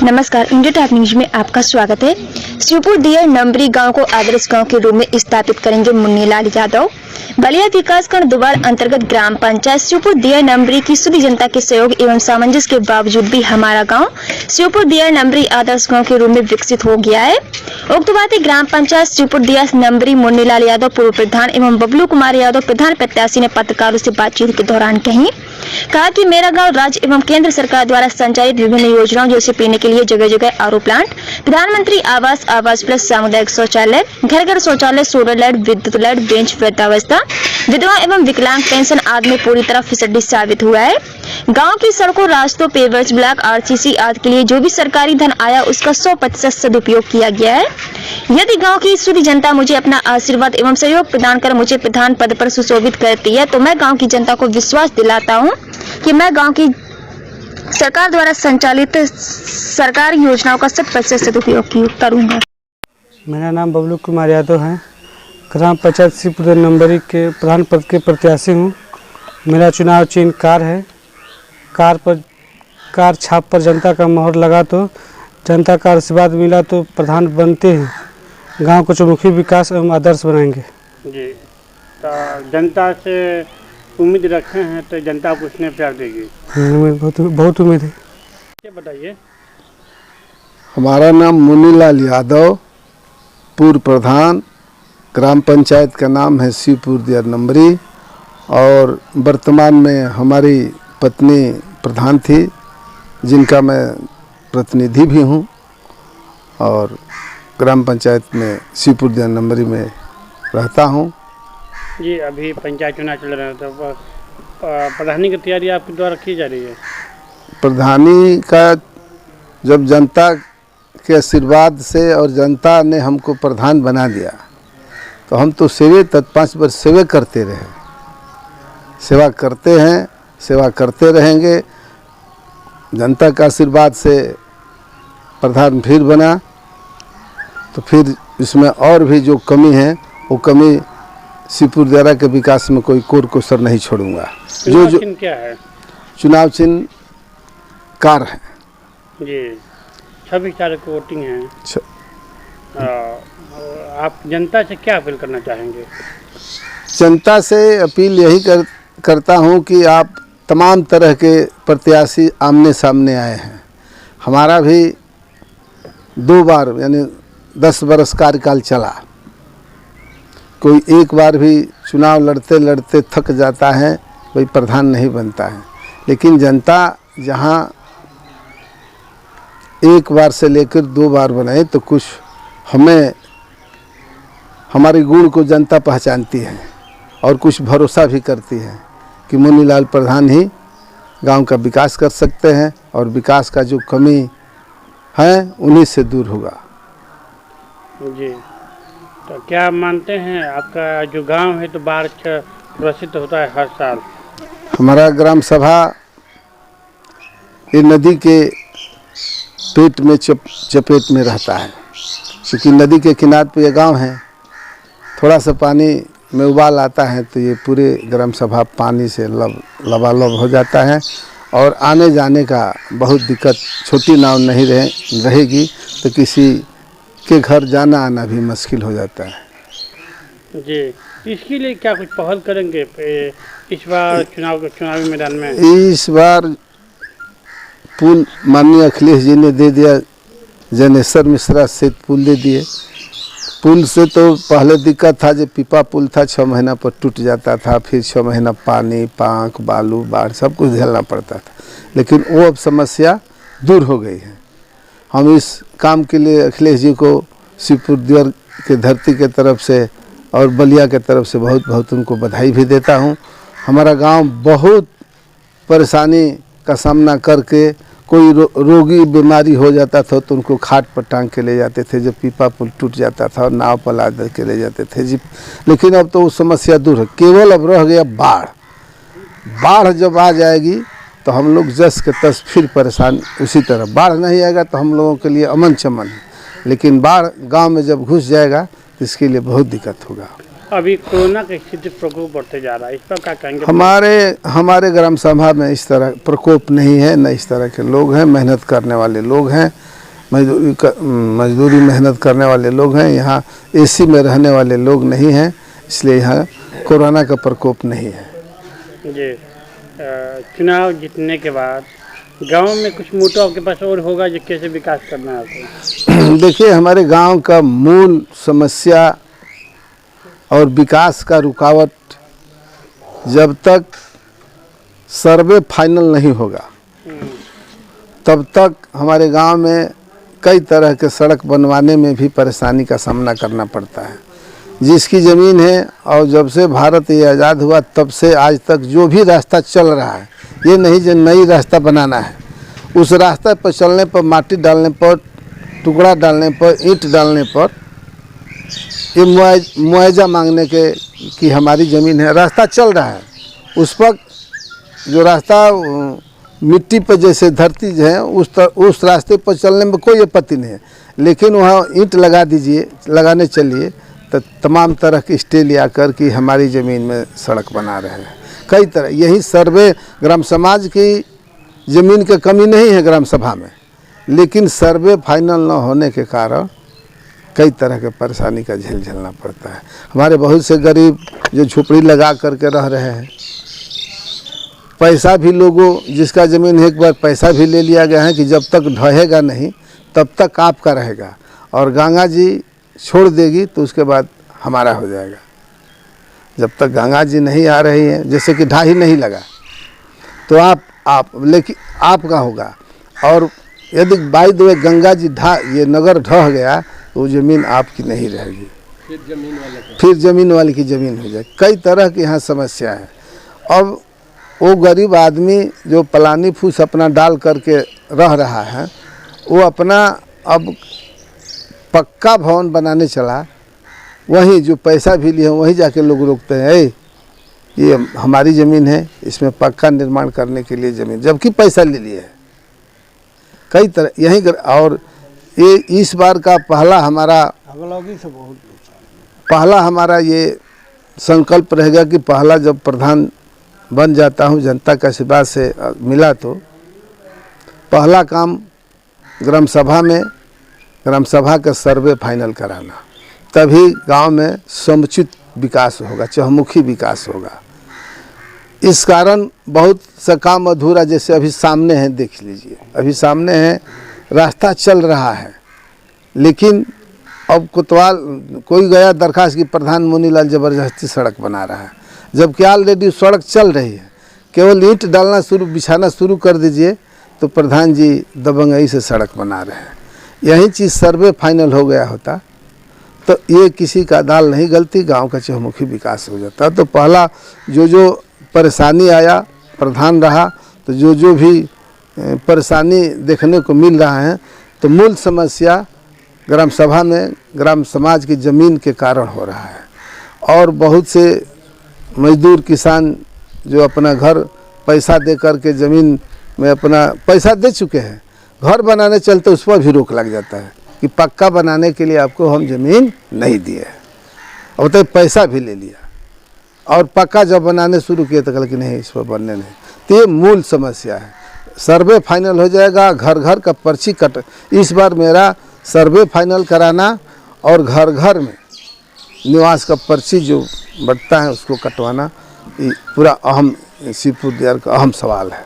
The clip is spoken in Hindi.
नमस्कार, इंडिया टॉप न्यूज में आपका स्वागत है। शिवपुर दियर नंबरी गांव को आदर्श गांव के रूप में स्थापित करेंगे मुन्नीलाल यादव। बलिया विकासखंड दुबार अंतर्गत ग्राम पंचायत शिवपुर दियर नंबरी की शुद्ध जनता के सहयोग एवं सामंजस्य के बावजूद भी हमारा गांव शिवपुर दियर नंबरी आदर्श गांव के रूप में विकसित हो गया है। उक्त बातें ग्राम पंचायत शिवपुर दियर नंबरी मुन्नीलाल यादव पूर्व प्रधान एवं बबलू कुमार यादव प्रधान प्रत्याशी ने पत्रकारों से बातचीत के दौरान कही। कहा कि मेरा गांव राज्य एवं केंद्र सरकार द्वारा संचालित विभिन्न योजनाओं जैसे पीने के लिए जगह जगह आरओ प्लांट, प्रधानमंत्री आवास, आवास प्लस, सामुदायिक शौचालय, घर घर शौचालय, सोलर लाइट, विद्युत लाइट, बेंच, वृद्धावस्था, विधवा एवं विकलांग पेंशन आदि में पूरी तरह फिसड्डी साबित हुआ है। गांव की सड़कों, रास्तों, पेवर्स ब्लॉक, आरसीसी आदि के लिए जो भी सरकारी धन आया उसका 100% सदुपयोग किया गया है। यदि गांव की शुद्ध जनता मुझे अपना आशीर्वाद एवं सहयोग प्रदान कर मुझे प्रधान पद पर सुशोभित करती है तो मैं गांव की जनता को विश्वास दिलाता हूं कि मैं गांव की सरकार द्वारा संचालित सरकारी योजनाओं का 100% सदुपयोग करूंगा। मेरा नाम बबलू कुमार यादव है। ग्राम पंचायत शिवपुर नंबरी के प्रधान पद के प्रत्याशी हूँ। मेरा चुनाव चिन्ह कार है। कार छाप पर जनता का मोहर लगा तो जनता का आशीर्वाद मिला तो प्रधान बनते हैं। गांव को चौमुखी विकास एवं आदर्श बनाएंगे। जी, तो जनता से उम्मीद रखे हैं तो जनता को उसने प्यार देगी। बहुत उम्मीद है। क्या बताइए। हमारा नाम मुन्नीलाल यादव, पूर्व प्रधान, ग्राम पंचायत का नाम है शिवपुर दियर नंबरी और वर्तमान में हमारी पत्नी प्रधान थी जिनका मैं प्रतिनिधि भी हूँ और ग्राम पंचायत में शिवपुर दियर नंबरी में रहता हूँ। जी, अभी पंचायत चुनाव चल रहे हैं तो प्रधानी की तैयारी आपके द्वारा की जा रही है। प्रधानी का जब जनता के आशीर्वाद से और जनता ने हमको प्रधान बना दिया तो हम तो सेवे तक 5 वर्ष सेवा करते रहे, सेवा करते हैं, सेवा करते रहेंगे। जनता का आशीर्वाद से प्रधान फिर बना तो फिर इसमें और भी जो कमी है वो कमी शिवपुर दियर के विकास में कोई कोर कसर नहीं छोड़ूंगा। चुनाव चिन्ह क्या है? चुनाव चिन्ह कार है। जी, 26 तारीख को वोटिंग है। आप जनता से क्या अपील करना चाहेंगे? जनता से अपील यही करता हूं कि आप तमाम तरह के प्रत्याशी आमने सामने आए हैं। हमारा भी 2 बार यानी 10 बरस कार्यकाल चला। कोई एक बार भी चुनाव लड़ते लड़ते थक जाता है, कोई प्रधान नहीं बनता है। लेकिन जनता जहां एक बार से लेकर 2 बार बनाए तो कुछ हमें हमारे गुण को जनता पहचानती है और कुछ भरोसा भी करती है कि मुन्नीलाल प्रधान ही गांव का विकास कर सकते हैं और विकास का जो कमी है उन्हीं से दूर होगा। जी, तो क्या मानते हैं आपका जो गांव है तो बाढ़ ग्रसित होता है हर साल? हमारा ग्राम सभा ये नदी के पेट में चपेट में रहता है क्योंकि नदी के किनारे पे ये गांव है। थोड़ा सा पानी में उबाल आता है तो ये पूरे ग्राम सभा पानी से लबालब हो जाता है और आने जाने का बहुत दिक्कत। छोटी नाव नहीं रहेगी तो किसी के घर जाना आना भी मुश्किल हो जाता है। जी, इसके लिए क्या कुछ पहल करेंगे इस बार चुनावी मैदान में? इस बार पुल माननीय अखिलेश जी ने दे दिया, जनेश्वर मिश्रा से पुल दे दिए। पुल से तो पहले दिक्कत था, जो पीपा पुल था 6 महीना पर टूट जाता था, फिर 6 महीना पानी, पांख, बालू, बाढ़ सब कुछ झेलना पड़ता था। लेकिन वो अब समस्या दूर हो गई है। हम इस काम के लिए अखिलेश जी को शिवपुर दियर के धरती के तरफ से और बलिया के तरफ से बहुत बहुत उनको बधाई भी देता हूँ। हमारा गांव बहुत परेशानी का सामना करके कोई रोगी बीमारी हो जाता था तो उनको खाट पर टांग के ले जाते थे, जब पीपा पुल टूट जाता था और नाव पर लाद के ले जाते थे जी। लेकिन अब तो वो समस्या दूर है। केवल अब रह गया बाढ़। बाढ़ जब आ जाएगी तो हम लोग जस के तस फिर परेशान उसी तरह। बाढ़ नहीं आएगा तो हम लोगों के लिए अमन चमन है, लेकिन बाढ़ गांव में जब घुस जाएगा तो इसके लिए बहुत दिक्कत होगा। अभी कोरोना की स्थिति प्रकोप बढ़ते जा रहा है, इस पर क्या कहेंगे? हमारे ग्राम सभा में इस तरह प्रकोप नहीं है, न इस तरह के लोग हैं, मेहनत करने वाले लोग हैं। मजदूरी मेहनत करने वाले लोग हैं। यहाँ एसी में रहने वाले लोग नहीं हैं, इसलिए यहाँ कोरोना का प्रकोप नहीं है। जी, चुनाव जीतने के बाद गांव में कुछ मोटो आपके पास और होगा जो कैसे विकास करना है आपको? देखिए, हमारे गांव का मूल समस्या और विकास का रुकावट जब तक सर्वे फाइनल नहीं होगा तब तक हमारे गांव में कई तरह के सड़क बनवाने में भी परेशानी का सामना करना पड़ता है। जिसकी ज़मीन है और जब से भारत ये आज़ाद हुआ तब से आज तक जो भी रास्ता चल रहा है, ये नहीं जो नई रास्ता बनाना है, उस रास्ते पर चलने पर, माटी डालने पर, टुकड़ा डालने पर, ईंट डालने पर ये मुआवजा मांगने के कि हमारी ज़मीन है। रास्ता चल रहा है, उस पर जो रास्ता मिट्टी पर जैसे धरती है उस रास्ते पर चलने में कोई आपत्ति नहीं है, लेकिन वहाँ ईंट लगा दीजिए, लगाने चलिए तो तमाम तरह की स्टे लिया कर कि हमारी ज़मीन में सड़क बना रहे हैं। कई तरह यही सर्वे ग्राम समाज की ज़मीन की कमी नहीं है ग्राम सभा में, लेकिन सर्वे फाइनल न होने के कारण कई तरह के परेशानी का झेलना पड़ता है। हमारे बहुत से गरीब जो झोपड़ी लगा करके रह रहे हैं, पैसा भी लोगों जिसका ज़मीन है एक बार पैसा भी ले लिया गया है कि जब तक ढहेगा नहीं तब तक आपका रहेगा, और गंगा जी छोड़ देगी तो उसके बाद हमारा हो जाएगा। जब तक गंगा जी नहीं आ रही है, जैसे कि ढाही नहीं लगा तो आप लेकिन आपका होगा, और यदि by the way Ganga ji ये नगर ढह गया तो वो ज़मीन आपकी नहीं रहेगी, फिर ज़मीन वाले की ज़मीन हो जाए। कई तरह की यहाँ समस्या है। अब वो गरीब आदमी जो पलानी फूस अपना डाल करके रह रहा है, वो अपना अब पक्का भवन बनाने चला, वहीं जो पैसा भी लिया वहीं जाके लोग रोकते हैं, ये हमारी ज़मीन है, इसमें पक्का निर्माण करने के लिए ज़मीन, जबकि पैसा ले लिए है। कई तरह यहीं और ये इस बार का पहला हमारा ये संकल्प रहेगा कि पहला जब प्रधान बन जाता हूँ, जनता का आशीर्वाद से मिला, तो पहला काम ग्राम सभा का सर्वे फाइनल कराना, तभी गांव में समुचित विकास होगा, चहुमुखी विकास होगा। इस कारण बहुत सा काम अधूरा, जैसे अभी सामने है, देख लीजिए, अभी सामने है, रास्ता चल रहा है, लेकिन अब कोतवाल कोई गया दरखास्त की प्रधान मुनीलाल ज़बरदस्ती सड़क बना रहा है, जबकि ऑलरेडी सड़क चल रही है। केवल ईंट डालना बिछाना शुरू कर दीजिए तो प्रधान जी दबंगई से सड़क बना रहे हैं। यही चीज़ सर्वे फाइनल हो गया होता तो ये किसी का दाल नहीं गलती, गांव का चहुमुखी विकास हो जाता। तो पहला जो परेशानी आया, प्रधान रहा, तो जो भी परेशानी देखने को मिल रहा है, तो मूल समस्या ग्राम सभा में ग्राम समाज की ज़मीन के कारण हो रहा है। और बहुत से मजदूर किसान जो अपना घर पैसा दे कर के ज़मीन में अपना पैसा दे चुके हैं, घर बनाने चलते उस पर भी रोक लग जाता है कि पक्का बनाने के लिए आपको हम ज़मीन नहीं दिए, और तो पैसा भी ले लिया, और पक्का जब बनाने शुरू किए तो कल कि नहीं, इस पर बनने नहीं। तो ये मूल समस्या है। सर्वे फाइनल हो जाएगा, घर घर का पर्ची कट, इस बार मेरा सर्वे फाइनल कराना और घर घर में निवास का पर्ची जो बंटता है उसको कटवाना, ये पूरा अहम शिवपुर दियार का अहम सवाल है।